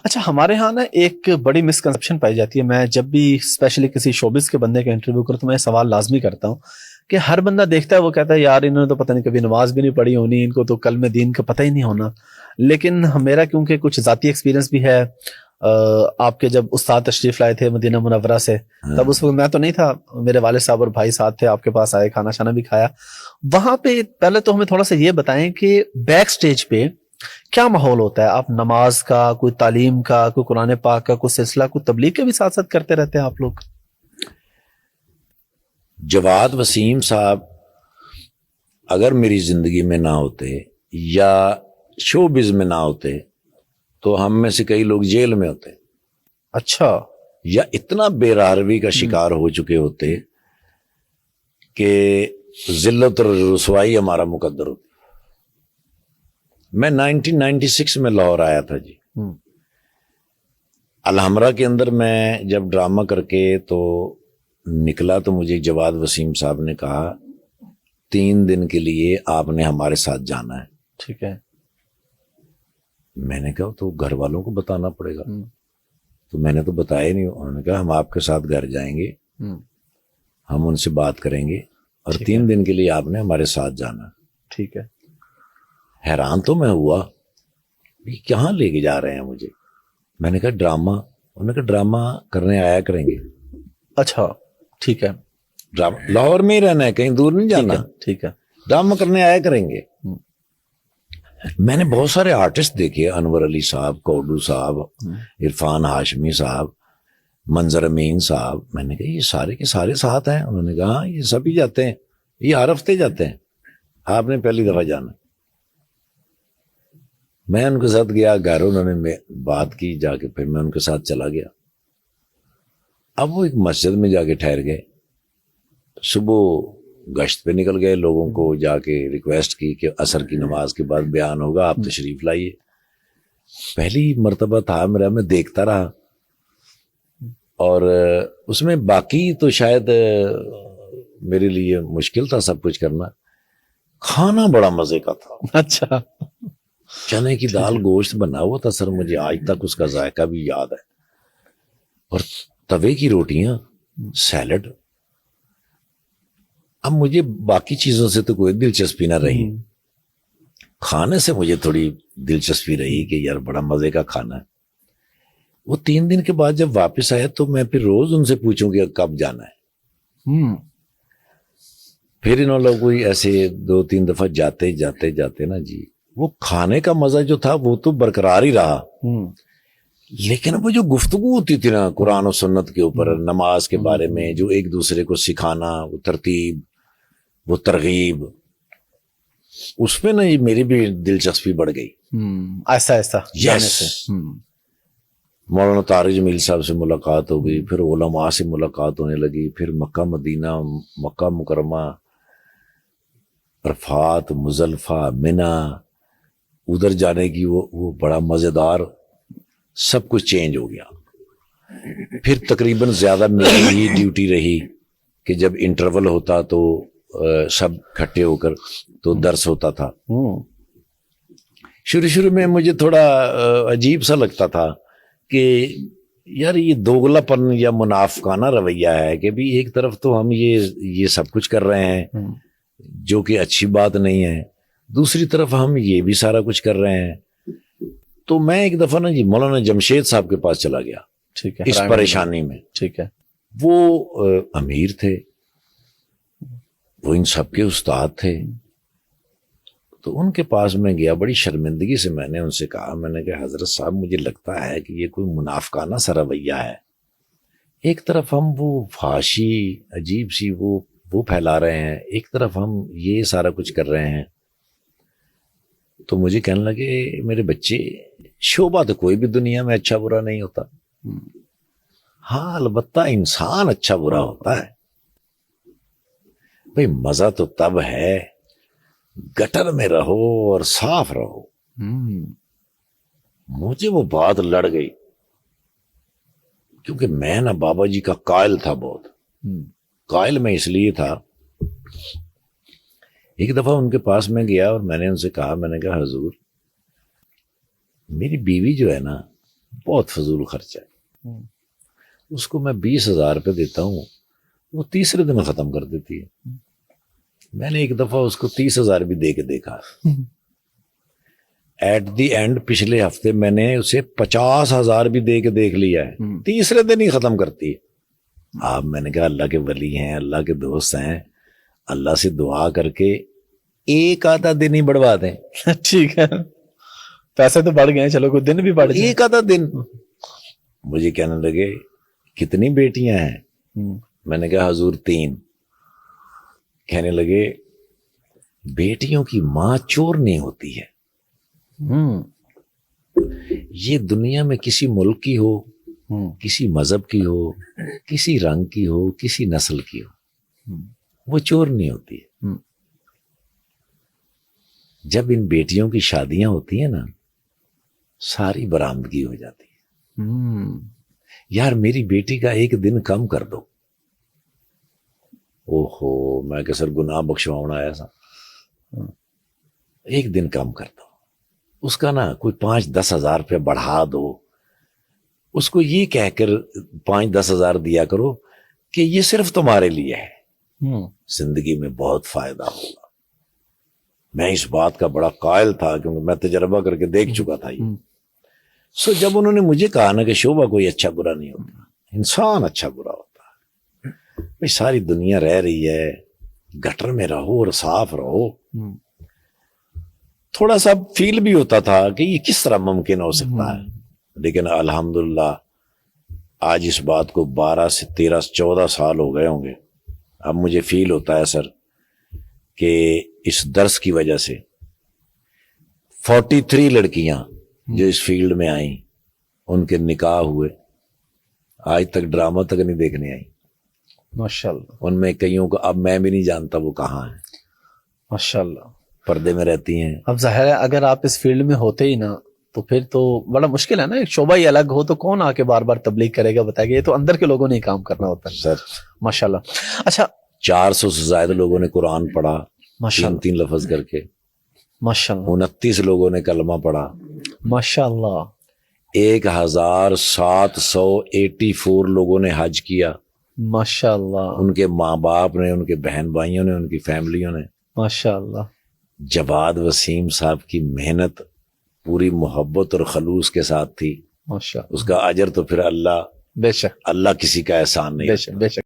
اچھا ہمارے ہاں نا ایک بڑی مسکنسپشن پائی جاتی ہے، میں جب بھی اسپیشلی کسی شوبز کے بندے کا انٹرویو کرتا ہوں میں یہ سوال لازمی کرتا ہوں کہ ہر بندہ دیکھتا ہے وہ کہتا ہے یار انہوں نے تو پتہ نہیں کبھی نماز بھی نہیں پڑھی ہونی، ان کو تو کلمہ دین کا پتہ ہی نہیں ہونا. لیکن میرا کیونکہ کچھ ذاتی ایکسپیرینس بھی ہے، آپ کے جب استاد تشریف لائے تھے مدینہ منورہ سے، تب اس وقت میں تو نہیں تھا، میرے والد صاحب اور بھائی ساتھ تھے، آپ کے پاس آئے، کھانا شانا بھی کھایا وہاں پہ. پہلے تو ہمیں تھوڑا سا یہ بتائیں کہ بیک سٹیج پہ کیا ماحول ہوتا ہے؟ آپ نماز کا، کوئی تعلیم کا، کوئی قرآن پاک کا کوئی سلسلہ، کوئی تبلیغ کے بھی ساتھ ساتھ کرتے رہتے ہیں آپ لوگ؟ جواد وسیم صاحب اگر میری زندگی میں نہ ہوتے یا شوبز میں نہ ہوتے تو ہم میں سے کئی لوگ جیل میں ہوتے. اچھا. یا اتنا بے راروی کا شکار ہو چکے ہوتے کہ ذلت اور رسوائی ہمارا مقدر ہوتی. میں 1996 میں لاہور آیا تھا جی. الحمرہ کے اندر میں جب ڈرامہ کر کے تو نکلا تو مجھے جواد وسیم صاحب نے کہا 3 دن کے لیے آپ نے ہمارے ساتھ جانا ہے. ٹھیک ہے. میں نے کہا تو گھر والوں کو بتانا پڑے گا. تو میں نے تو بتایا نہیں. انہوں نے کہا ہم آپ کے ساتھ گھر جائیں گے، ہم ان سے بات کریں گے اور 3 دن کے لیے آپ نے ہمارے ساتھ جانا. ٹھیک ہے. حیران تو میں ہوا کہاں لے کے جا رہے ہیں مجھے. میں نے کہا ڈرامہ. انہوں نے کہا ڈرامہ کرنے آیا کریں گے. اچھا ٹھیک ہے. لاہور میں ہی رہنا ہے، کہیں دور نہیں جانا. ٹھیک ہے. ڈرامہ کرنے آیا کریں گے. میں نے بہت سارے آرٹسٹ دیکھے، انور علی صاحب، کوڈو صاحب، عرفان ہاشمی صاحب، منظر امین صاحب. میں نے کہا یہ سارے کے سارے ساتھ ہیں. انہوں نے کہا یہ سبھی جاتے ہیں، یہ ہر ہفتے جاتے ہیں، آپ نے پہلی دفعہ جانا. میں ان کے ساتھ گیا گھر، انہوں نے بات کی جا کے، پھر میں ان کے ساتھ چلا گیا. اب وہ ایک مسجد میں جا کے ٹھہر گئے. صبح گشت پہ نکل گئے، لوگوں کو جا کے ریکویسٹ کی کہ عصر کی نماز کے بعد بیان ہوگا، آپ تشریف لائیے. پہلی مرتبہ تھا میرا، میں دیکھتا رہا اور اس میں باقی تو شاید میرے لیے مشکل تھا سب کچھ کرنا. کھانا بڑا مزے کا تھا. اچھا. چنے کی دال گوشت بنا ہوا تھا سر، مجھے آج تک اس کا ذائقہ بھی یاد ہے. اور توے کی روٹیاں، سیلڈ. اب مجھے باقی چیزوں سے تو کوئی دلچسپی نہ رہی، کھانے سے مجھے تھوڑی دلچسپی رہی کہ یار بڑا مزے کا کھانا ہے. وہ 3 دن کے بعد جب واپس آیا تو میں پھر روز ان سے پوچھوں کہ کب جانا ہے. پھر انہوں لوگ کوئی ایسے 2-3 دفعہ جاتے نا جی، وہ کھانے کا مزہ جو تھا وہ تو برقرار ہی رہا. لیکن وہ جو گفتگو ہوتی تھی نا قرآن و سنت کے اوپر، نماز کے بارے میں، جو ایک دوسرے کو سکھانا، وہ ترتیب، وہ ترغیب، اس میں نا میری بھی دلچسپی بڑھ گئی. ایسا ایسا جانے سے. مولانا طارق جمیل صاحب سے ملاقات ہو گئی، پھر علماء سے ملاقات ہونے لگی، پھر مکہ مدینہ، مکہ مکرمہ، عرفات، مزدلفہ، منی، ادھر جانے کی وہ بڑا مزیدار، سب کچھ چینج ہو گیا. پھر تقریباً زیادہ میری ہی ڈیوٹی رہی کہ جب انٹرول ہوتا تو سب کھٹے ہو کر تو درس ہوتا تھا. شروع میں مجھے تھوڑا عجیب سا لگتا تھا کہ یار یہ دوگلا پن یا منافقانہ رویہ ہے کہ بھی ایک طرف تو ہم یہ سب کچھ کر رہے ہیں جو کہ اچھی بات نہیں ہے، دوسری طرف ہم یہ بھی سارا کچھ کر رہے ہیں. تو میں ایک دفعہ نا جی مولانا جمشید صاحب کے پاس چلا گیا. ٹھیک ہے. اس پریشانی میں. ٹھیک ہے. وہ امیر تھے، وہ ان سب کے استاد تھے. تو ان کے پاس میں گیا، بڑی شرمندگی سے میں نے ان سے کہا، میں نے کہا حضرت صاحب مجھے لگتا ہے کہ یہ کوئی منافقانہ سا رویہ ہے. ایک طرف ہم وہ فحاشی عجیب سی وہ پھیلا رہے ہیں، ایک طرف ہم یہ سارا کچھ کر رہے ہیں. تو مجھے کہنے لگے میرے بچے، شعبہ تو کوئی بھی دنیا میں اچھا برا نہیں ہوتا، ہاں البتہ انسان اچھا برا ہوتا ہے. بھئی مزہ تو تب ہے گٹر میں رہو اور صاف رہو. مجھے وہ بات لڑ گئی کیونکہ میں نا بابا جی کا قائل تھا. بہت قائل میں اس لیے تھا، ایک دفعہ ان کے پاس میں گیا اور میں نے ان سے کہا، میں نے کہا حضور میری بیوی جو ہے نا بہت فضول خرچہ ہے. اس کو میں 20,000 روپے دیتا ہوں, وہ تیسرے دن ختم کر دیتی ہے. میں نے ایک دفعہ اس کو 30,000 بھی دے کے دیکھا. ایٹ دی اینڈ پچھلے ہفتے میں نے اسے 50,000 بھی دے کے دیکھ لیا ہے, تیسرے دن ہی ختم کرتی ہے. آپ میں نے کہا اللہ کے ولی ہیں, اللہ کے دوست ہیں, اللہ سے دعا کر کے ایک آدھا دن ہی بڑھوا دیں. ٹھیک ہے, پیسے تو بڑھ گئے, چلو کوئی دن بھی بڑھ گئے. ایک آدھا دن. مجھے کہنے لگے کتنی بیٹیاں ہیں؟ میں نے کہا حضور 3. کہنے لگے بیٹیوں کی ماں چور نہیں ہوتی ہے. یہ دنیا میں کسی ملک کی ہو, کسی مذہب کی ہو, کسی رنگ کی ہو, کسی نسل کی ہو, وہ چور نہیں ہوتی ہے. جب ان بیٹیوں کی شادیاں ہوتی ہیں نا, ساری برآمدگی ہو جاتی ہے. یار میری بیٹی کا ایک دن کم کر دو. اوہو, میں کہ سر گناہ بخشواؤں آیا سا. ایک دن کم کر دو, اس کا نا کوئی 5-10 ہزار روپے بڑھا دو. اس کو یہ کہہ کر 5-10 ہزار دیا کرو کہ یہ صرف تمہارے لیے ہے, زندگی میں بہت فائدہ ہوگا. میں اس بات کا بڑا قائل تھا کیونکہ میں تجربہ کر کے دیکھ چکا تھا یہ. سو جب انہوں نے مجھے کہا نا کہ شعبہ کوئی اچھا برا نہیں ہوتا, انسان اچھا برا ہوتا ہے. بھائی ساری دنیا رہ رہی ہے, گٹر میں رہو اور صاف رہو. تھوڑا سا فیل بھی ہوتا تھا کہ یہ کس طرح ممکن ہو سکتا ہے, لیکن الحمدللہ آج اس بات کو 12 سے 13-14 سال ہو گئے ہوں گے. اب مجھے فیل ہوتا ہے سر کہ اس درس کی وجہ سے 43 لڑکیاں جو اس فیلڈ میں آئیں, ان کے نکاح ہوئے, آج تک ڈرامہ تک نہیں دیکھنے آئی. ماشاءاللہ. ان میں کئیوں کو اب میں بھی نہیں جانتا وہ کہاں ہیں. ماشاءاللہ. پردے میں رہتی ہیں. اب ظاہر ہے اگر آپ اس فیلڈ میں ہوتے ہی نا تو پھر تو بڑا مشکل ہے نا, ایک شعبہ ہی الگ ہو تو کون آ کے بار بار تبلیغ کرے گا, بتائے گا. یہ تو اندر کے لوگوں نے ہی کام کرنا ہوتا ہے سر. ماشاءاللہ. اچھا 400 سے زائد لوگوں نے قرآن پڑھا, ماشاءاللہ 3 لفظ کر کے. ماشاءاللہ 29 لوگوں نے کلمہ پڑھا. ماشاءاللہ 1784 لوگوں نے حج کیا. ماشاءاللہ ان کے ماں باپ نے, ان کے بہن بھائیوں نے, ان کی فیملیوں نے. ماشاءاللہ. جواد وسیم صاحب کی محنت پوری محبت اور خلوص کے ساتھ تھی. ماشاءاللہ. اس کا اجر تو پھر اللہ بے شک کسی کا احسان نہیں. بے شک بے شک.